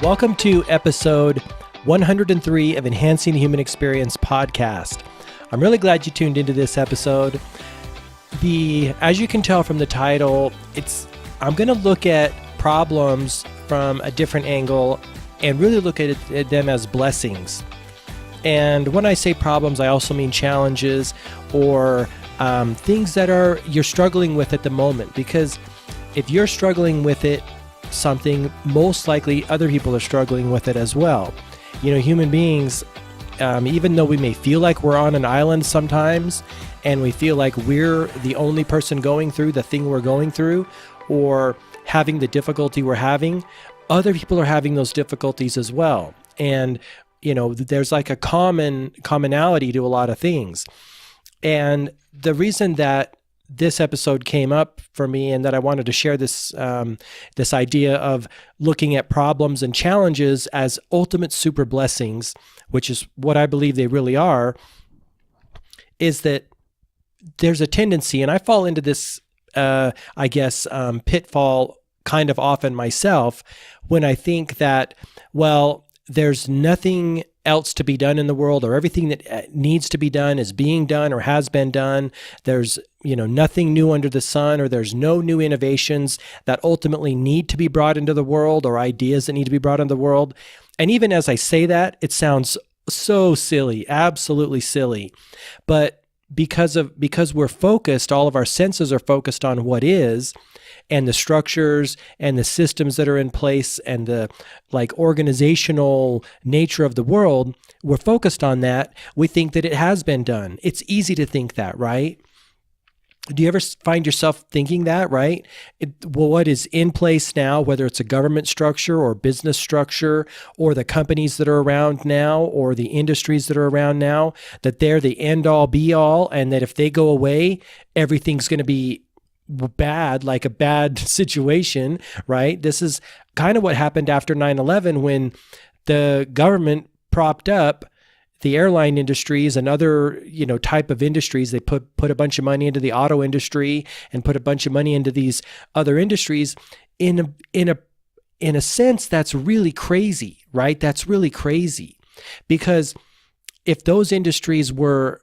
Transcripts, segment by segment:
Welcome to episode 103 of Enhancing the Human Experience podcast. I'm really glad you tuned into this episode. As you can tell from the title, I'm going to look at problems from a different angle and really look at them as blessings. And when I say problems, I also mean challenges or things that you're struggling with at the moment. Because if you're struggling with something, most likely other people are struggling with it as well. You know, human beings, even though we may feel like we're on an island sometimes, and we feel like we're the only person going through the thing we're going through, or having the difficulty we're having, other people are having those difficulties as well. And, you know, there's like a commonality to a lot of things. And the reason that this episode came up for me and that I wanted to share this idea of looking at problems and challenges as ultimate super blessings, which is what I believe they really are, is that there's a tendency, and I fall into this, pitfall kind of often myself, when I think that, well, there's nothing else to be done in the world, or everything that needs to be done is being done or has been done. There's, nothing new under the sun, or there's no new innovations that ultimately need to be brought into the world, or ideas that need to be brought into the world. And even as I say that, it sounds so silly, absolutely silly. But because we're focused, all of our senses are focused on what is, and the structures and the systems that are in place and the organizational nature of the world, we're focused on that. We think that it has been done. It's easy to think that, right? Do you ever find yourself thinking that, right? What is in place now, whether it's a government structure or business structure or the companies that are around now or the industries that are around now, that they're the end all be all, and that if they go away, everything's going to be bad, like a bad situation, right? This is kind of what happened after 9/11 when the government propped up the airline industries and other, type of industries. They put a bunch of money into the auto industry and put a bunch of money into these other industries. In a sense, that's really crazy, right? That's really crazy, because if those industries were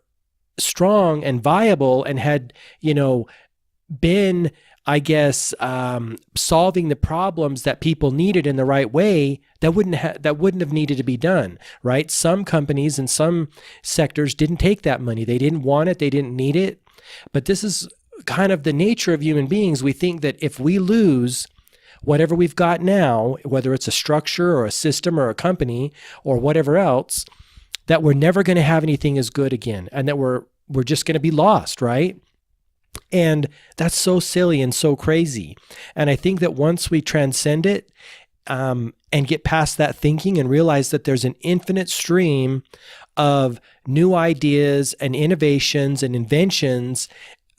strong and viable and had, been, solving the problems that people needed in the right way, that wouldn't have needed to be done, right? Some companies and some sectors didn't take that money. They didn't want it. They didn't need it. But this is kind of the nature of human beings. We think that if we lose whatever we've got now, whether it's a structure or a system or a company or whatever else, that we're never going to have anything as good again, and that we're just going to be lost, right? And that's so silly and so crazy. And I think that once we transcend it and get past that thinking and realize that there's an infinite stream of new ideas and innovations and inventions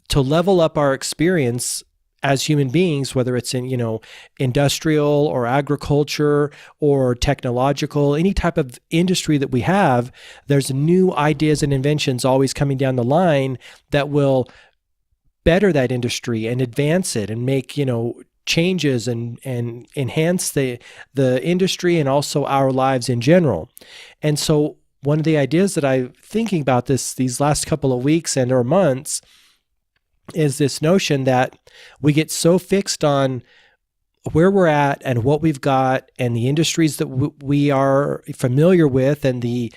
to level up our experience as human beings, whether it's in, industrial or agriculture or technological, any type of industry that we have, there's new ideas and inventions always coming down the line that will better that industry and advance it and make, changes and enhance the industry and also our lives in general. And so one of the ideas that I'm thinking about these last couple of weeks or months is this notion that we get so fixed on where we're at and what we've got and the industries that we are familiar with and the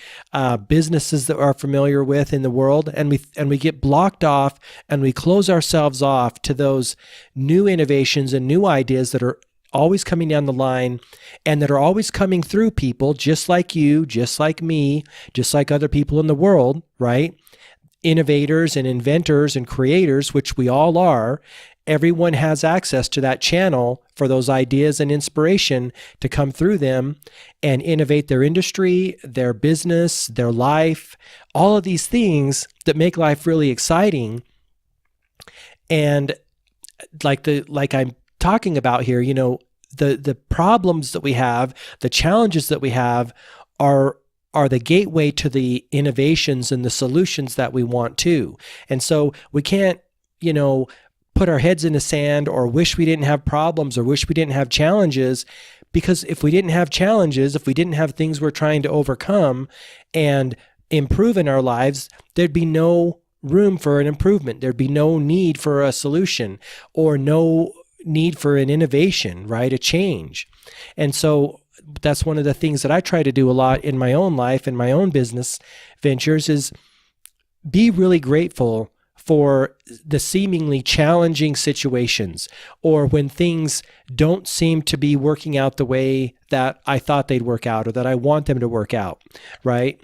businesses that are familiar with in the world, and we get blocked off and we close ourselves off to those new innovations and new ideas that are always coming down the line and that are always coming through people just like you, just like me, just like other people in the world, right? Innovators and inventors and creators, which we all are. Everyone has access to that channel for those ideas and inspiration to come through them and innovate their industry, their business, their life, all of these things that make life really exciting. And like I'm talking about here, the problems that we have, the challenges that we have are the gateway to the innovations and the solutions that we want to. And so we can't, put our heads in the sand or wish we didn't have problems or wish we didn't have challenges, Because if we didn't have challenges, if we didn't have things we're trying to overcome and improve in our lives, there'd be no room for an improvement. There'd be no need for a solution or no need for an innovation, right? A change. And so that's one of the things that I try to do a lot in my own life and my own business ventures is be really grateful for the seemingly challenging situations or when things don't seem to be working out the way that I thought they'd work out or that I want them to work out, right?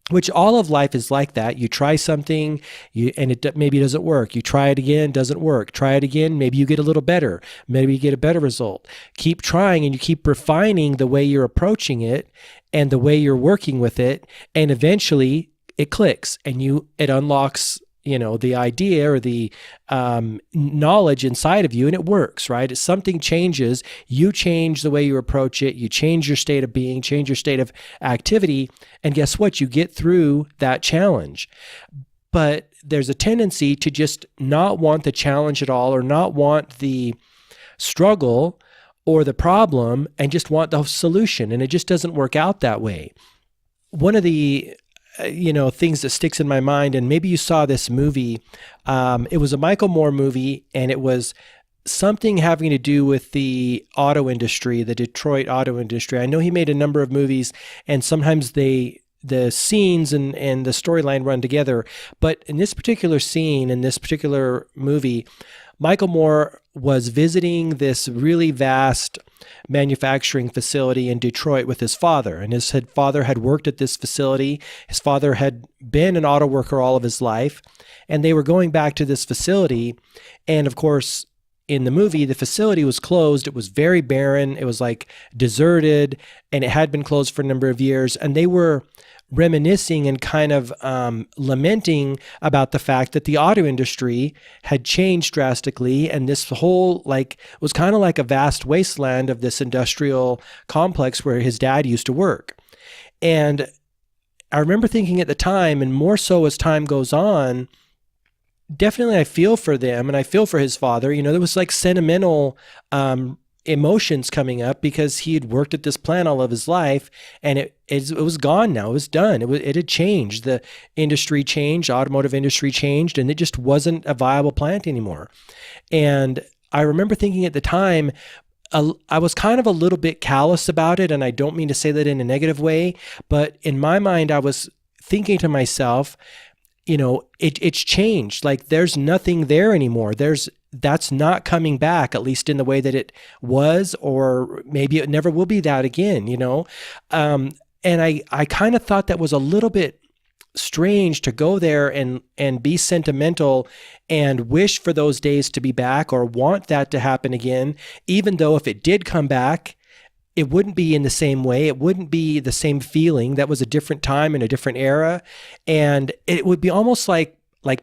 Which all of life is like that. You try something and it maybe doesn't work. You try it again, doesn't work. Try it again, maybe you get a little better. Maybe you get a better result. Keep trying and you keep refining the way you're approaching it and the way you're working with it. And eventually it clicks and it unlocks the idea or the knowledge inside of you, and it works, right? If something changes, you change the way you approach it, you change your state of being, change your state of activity, and guess what? You get through that challenge. But there's a tendency to just not want the challenge at all or not want the struggle or the problem and just want the solution, and it just doesn't work out that way. One of the things that sticks in my mind, and maybe you saw this movie. It was a Michael Moore movie, and it was something having to do with the auto industry, the Detroit auto industry. I know he made a number of movies, and sometimes the scenes and the storyline run together. But in this particular scene, in this particular movie, Michael Moore was visiting this really vast manufacturing facility in Detroit with his father. And his father had worked at this facility. His father had been an auto worker all of his life. And they were going back to this facility. And of course, in the movie, the facility was closed. It was very barren. It was like deserted. And it had been closed for a number of years. And they were reminiscing and kind of lamenting about the fact that the auto industry had changed drastically, and this whole was kind of like a vast wasteland of this industrial complex where his dad used to work. And I remember thinking at the time, and more so as time goes on, definitely I feel for them and I feel for his father. There was like sentimental emotions coming up because he had worked at this plant all of his life, and it was gone now. It was done. It had changed. The industry changed, automotive industry changed, and it just wasn't a viable plant anymore. And I remember thinking at the time, I was kind of a little bit callous about it, and I don't mean to say that in a negative way, but in my mind, I was thinking to myself, it's changed. Like there's nothing there anymore. That's not coming back, at least in the way that it was, or maybe it never will be that again, And I kind of thought that was a little bit strange to go there and be sentimental and wish for those days to be back or want that to happen again, even though if it did come back, it wouldn't be in the same way. It wouldn't be the same feeling. That was a different time and a different era. And it would be almost like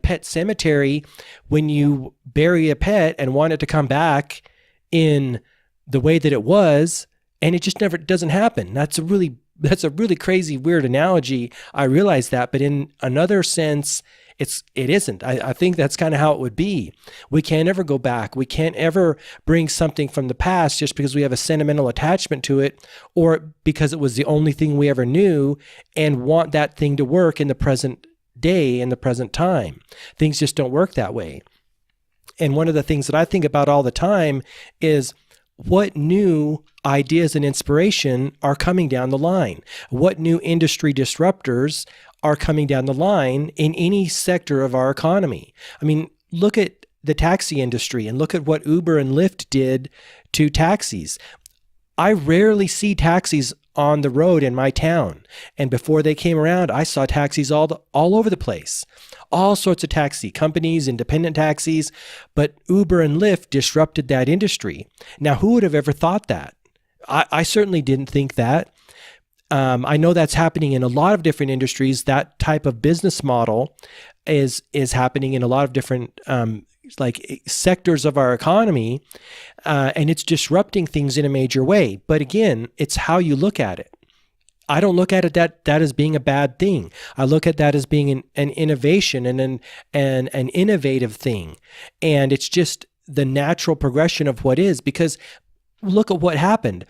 Pet Sematary when you bury a pet and want it to come back in the way that it was, and it just never doesn't happen. That's a really crazy, weird analogy. I realize that, but in another sense, it isn't. I think that's kind of how it would be. We can't ever go back. We can't ever bring something from the past just because we have a sentimental attachment to it or because it was the only thing we ever knew and want that thing to work in the present day, in the present time. Things just don't work that way. And one of the things that I think about all the time is what new ideas and inspiration are coming down the line? What new industry disruptors are coming down the line in any sector of our economy? I mean, look at the taxi industry and look at what Uber and Lyft did to taxis. I rarely see taxis on the road in my town. And before they came around, I saw taxis all over the place. All sorts of taxi companies, independent taxis, but Uber and Lyft disrupted that industry. Now, who would have ever thought that? I certainly didn't think that. I know that's happening in a lot of different industries. That type of business model is happening in a lot of different sectors of our economy, and it's disrupting things in a major way. But again, it's how you look at it. I don't look at it that as being a bad thing. I look at that as being an innovation and an innovative thing. And it's just the natural progression of what is, because look at what happened.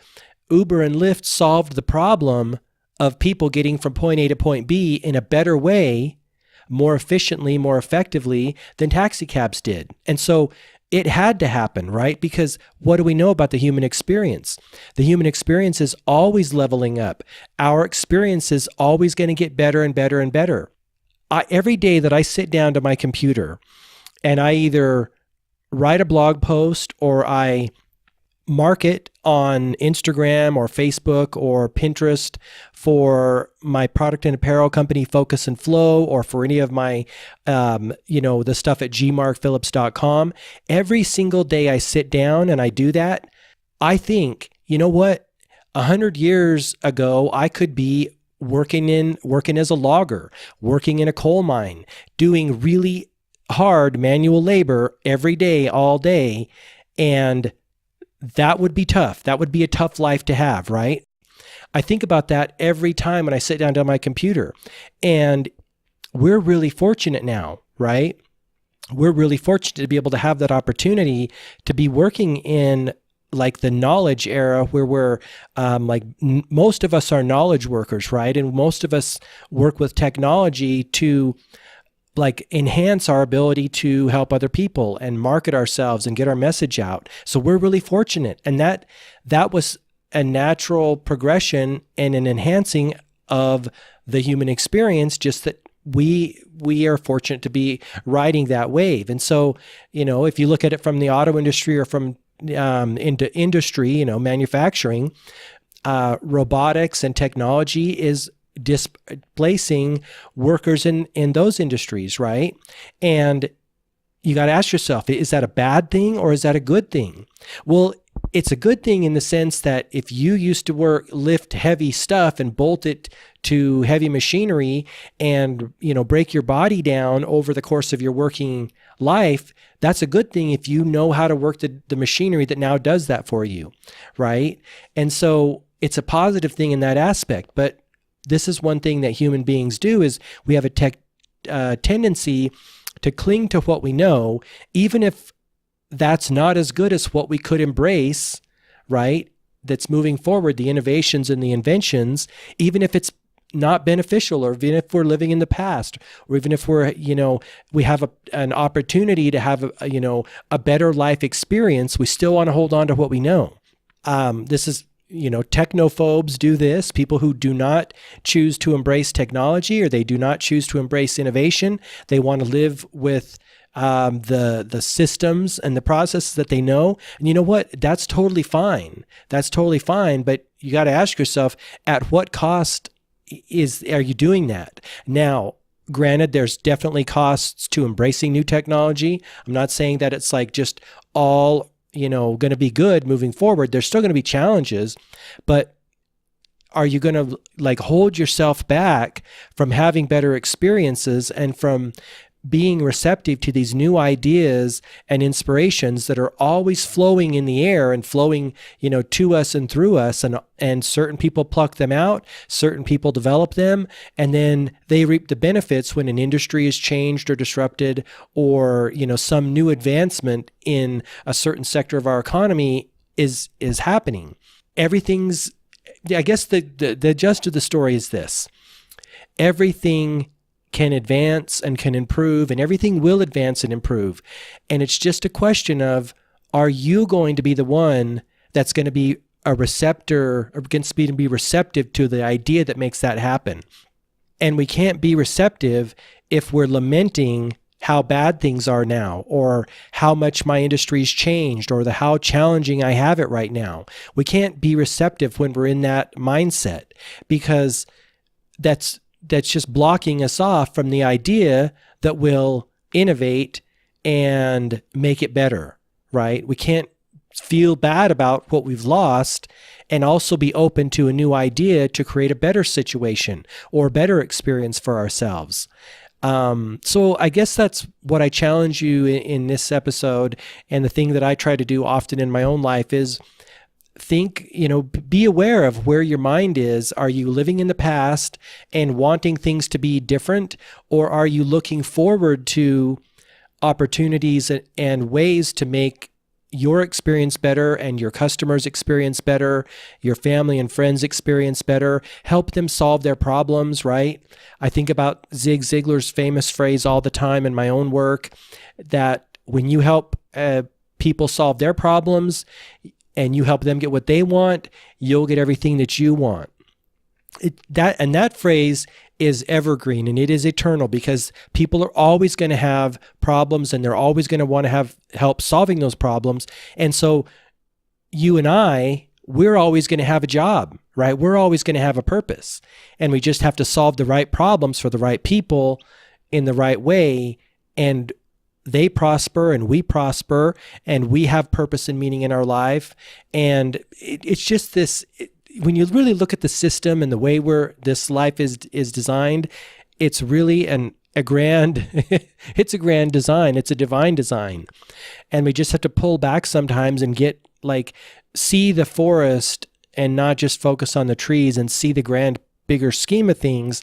Uber and Lyft solved the problem of people getting from point A to point B in a better way, more efficiently, more effectively than taxi cabs did. And so it had to happen, right? Because what do we know about the human experience? The human experience is always leveling up. Our experience is always going to get better and better and better. Every day that I sit down to my computer and I either write a blog post or I market on Instagram or Facebook or Pinterest for my product and apparel company, Focus and Flow, or for any of my, the stuff at gmarkphillips.com. Every single day I sit down and I do that, I think, you know what? 100 years ago, I could be working as a logger, working in a coal mine, doing really hard manual labor every day, all day. And that would be tough. That would be a tough life to have, right? I think about that every time when I sit down to my computer. And we're really fortunate now, right? We're really fortunate to be able to have that opportunity to be working in like the knowledge era where we're most of us are knowledge workers, right? And most of us work with technology to like enhance our ability to help other people and market ourselves and get our message out. So we're really fortunate. And that was a natural progression and an enhancing of the human experience, just that we are fortunate to be riding that wave. And so, if you look at it from the auto industry or from into industry, manufacturing, robotics and technology is displacing workers in those industries, right? And you got to ask yourself, is that a bad thing or is that a good thing? Well, it's a good thing in the sense that if you used to lift heavy stuff and bolt it to heavy machinery and, break your body down over the course of your working life, that's a good thing if you know how to work the machinery that now does that for you, right? And so it's a positive thing in that aspect. But this is one thing that human beings do, is we have a tendency to cling to what we know, even if that's not as good as what we could embrace, right? That's moving forward, the innovations and the inventions, even if it's not beneficial, or even if we're living in the past, or even if we're, we have an opportunity to have a better life experience, we still want to hold on to what we know. This is, technophobes do this. People who do not choose to embrace technology, or they do not choose to embrace innovation. They want to live with the systems and the processes that they know. And you know what? That's totally fine. That's totally fine. But you got to ask yourself, at what cost are you doing that? Now, granted, there's definitely costs to embracing new technology. I'm not saying that it's like just all going to be good moving forward. There's still going to be challenges, but are you going to like hold yourself back from having better experiences and from being receptive to these new ideas and inspirations that are always flowing in the air and flowing, to us and through us, and certain people pluck them out, certain people develop them, and then they reap the benefits when an industry is changed or disrupted, or, some new advancement in a certain sector of our economy is happening. I guess the gist of the story is this: everything can advance and can improve, and everything will advance and improve. And it's just a question of, are you going to be the one that's going to be a receptor, or going to be receptive to the idea that makes that happen? And we can't be receptive if we're lamenting how bad things are now, or how much my industry's changed, or how challenging I have it right now. We can't be receptive when we're in that mindset, because that's just blocking us off from the idea that we'll innovate and make it better, right? We can't feel bad about what we've lost and also be open to a new idea to create a better situation or a better experience for ourselves. So I guess that's what I challenge you in this episode. And the thing that I try to do often in my own life is think, be aware of where your mind is. Are you living in the past and wanting things to be different? Or are you looking forward to opportunities and ways to make, your experience better and your customers experience better, your family and friends experience better, help them solve their problems, right? I think about Zig Ziglar's famous phrase all the time in my own work, that when you help people solve their problems and you help them get what they want, you'll get everything that you want. That phrase is evergreen, and it is eternal, because people are always going to have problems and they're always going to want to have help solving those problems. And so you and we're always going to have a job, right? We're always going to have a purpose, and we just have to solve the right problems for the right people in the right way, and they prosper and we prosper and we have purpose and meaning in our life. And it's just this, when you really look at the system and the way this life is designed, it's really a grand it's a grand design. It's a divine design. And we just have to pull back sometimes and see the forest and not just focus on the trees, and see the grand, bigger scheme of things,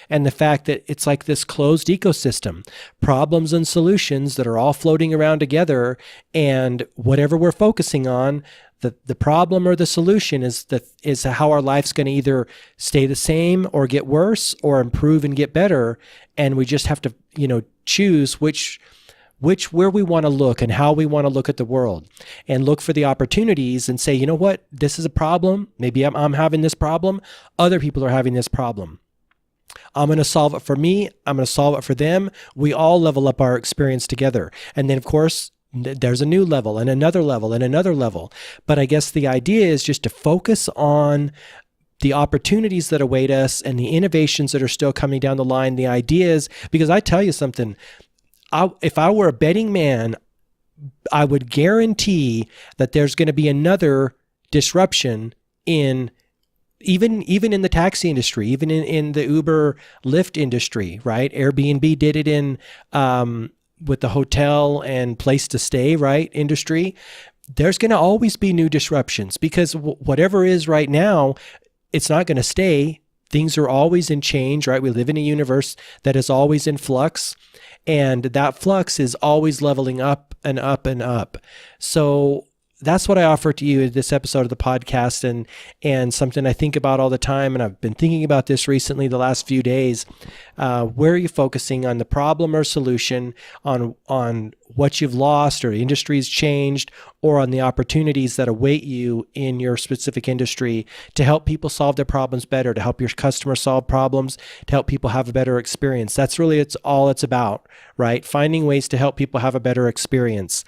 and the fact that it's like this closed ecosystem, problems and solutions that are all floating around together. And whatever we're focusing on, the problem or the solution is how our life's going to either stay the same or get worse or improve and get better. And we just have to, choose where we want to look and how we want to look at the world, and look for the opportunities and say, you know what, this is a problem. Maybe I'm having this problem. Other people are having this problem. I'm going to solve it for me. I'm going to solve it for them. We all level up our experience together. And then, of course, there's a new level and another level and another level. But I guess the idea is just to focus on the opportunities that await us and the innovations that are still coming down the line, the ideas, because I tell you something, if I were a betting man, I would guarantee that there's going to be another disruption in even in the taxi industry, even in the Uber Lyft industry, right? Airbnb did it in with the hotel and place to stay, right, industry. There's going to always be new disruptions, because whatever is right now, it's not going to stay. Things are always in change, right? We live in a universe that is always in flux, and that flux is always leveling up and up and up. So that's what I offer to you in this episode of the podcast, and something I think about all the time. And I've been thinking about this recently, the last few days. Where are you focusing on, the problem or solution, on what you've lost or industry's changed, or on the opportunities that await you in your specific industry to help people solve their problems better, to help your customers solve problems, to help people have a better experience? That's really all it's about, right? Finding ways to help people have a better experience.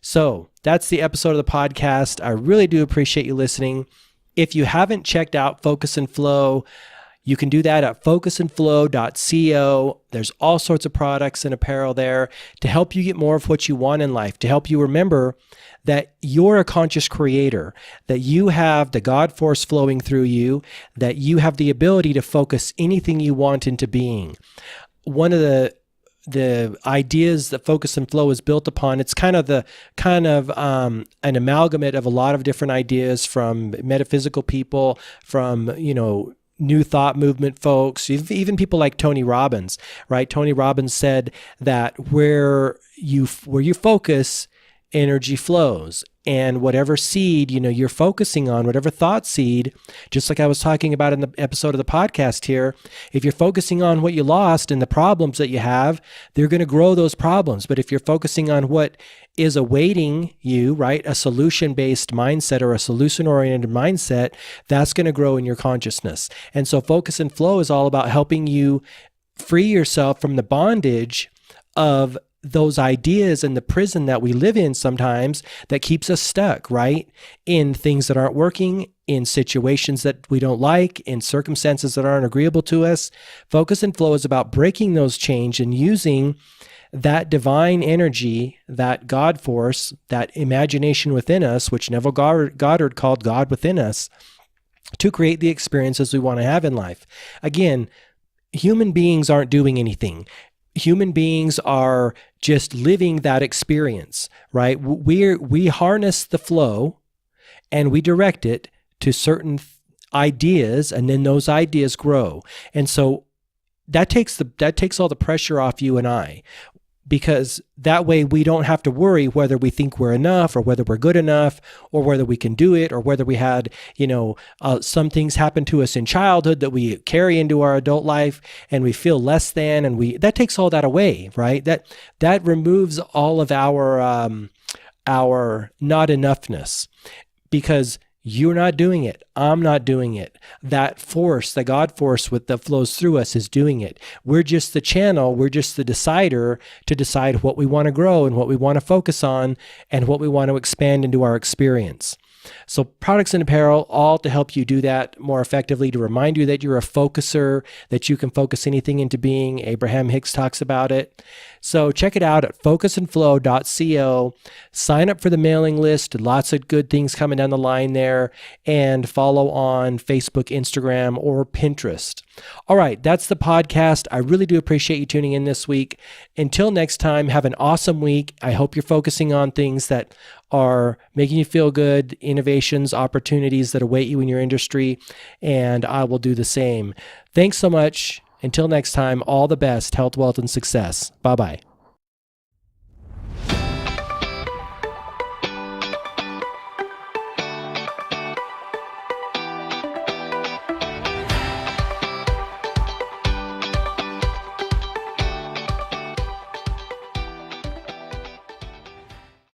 So that's the episode of the podcast. I really do appreciate you listening. If you haven't checked out Focus and Flow, you can do that at focusandflow.co. There's all sorts of products and apparel there to help you get more of what you want in life, to help you remember that you're a conscious creator, that you have the God force flowing through you, that you have the ability to focus anything you want into being. One of the ideas that Focus and Flow is built upon, it's kind of an amalgamate of a lot of different ideas from metaphysical people, from New Thought movement folks, even people like Tony Robbins, right? Tony Robbins said that where you focus, energy flows. And whatever seed, you're focusing on, whatever thought seed, just like I was talking about in the episode of the podcast here, if you're focusing on what you lost and the problems that you have, they're going to grow those problems. But if you're focusing on what is awaiting you, right, a solution-based mindset or a solution-oriented mindset, that's going to grow in your consciousness. And so Focus and Flow is all about helping you free yourself from the bondage of those ideas and the prison that we live in sometimes that keeps us stuck, right? In things that aren't working, in situations that we don't like, in circumstances that aren't agreeable to us. Focus and Flow is about breaking those chains and using that divine energy, that God force, that imagination within us, which Neville Goddard called God within us, to create the experiences we want to have in life. Again, human beings aren't doing anything. Human beings are just living that experience, right? We harness the flow and we direct it to certain ideas, and then those ideas grow. And so that takes all the pressure off you and I. because that way we don't have to worry whether we think we're enough or whether we're good enough or whether we can do it or whether we had, some things happen to us in childhood that we carry into our adult life and we feel less than, and that takes all that away, right? That removes all of our not enoughness, because you're not doing it. I'm not doing it. That force, the God force that flows through us is doing it. We're just the channel. We're just the decider to decide what we want to grow and what we want to focus on and what we want to expand into our experience. So products and apparel, all to help you do that more effectively, to remind you that you're a focuser, that you can focus anything into being. Abraham Hicks talks about it. So check it out at focusandflow.co. Sign up for the mailing list. Lots of good things coming down the line there. And follow on Facebook, Instagram, or Pinterest. All right, that's the podcast. I really do appreciate you tuning in this week. Until next time, have an awesome week. I hope you're focusing on things that are making you feel good, innovations, opportunities that await you in your industry, and I will do the same. Thanks so much. Until next time, all the best, health, wealth, and success. Bye-bye.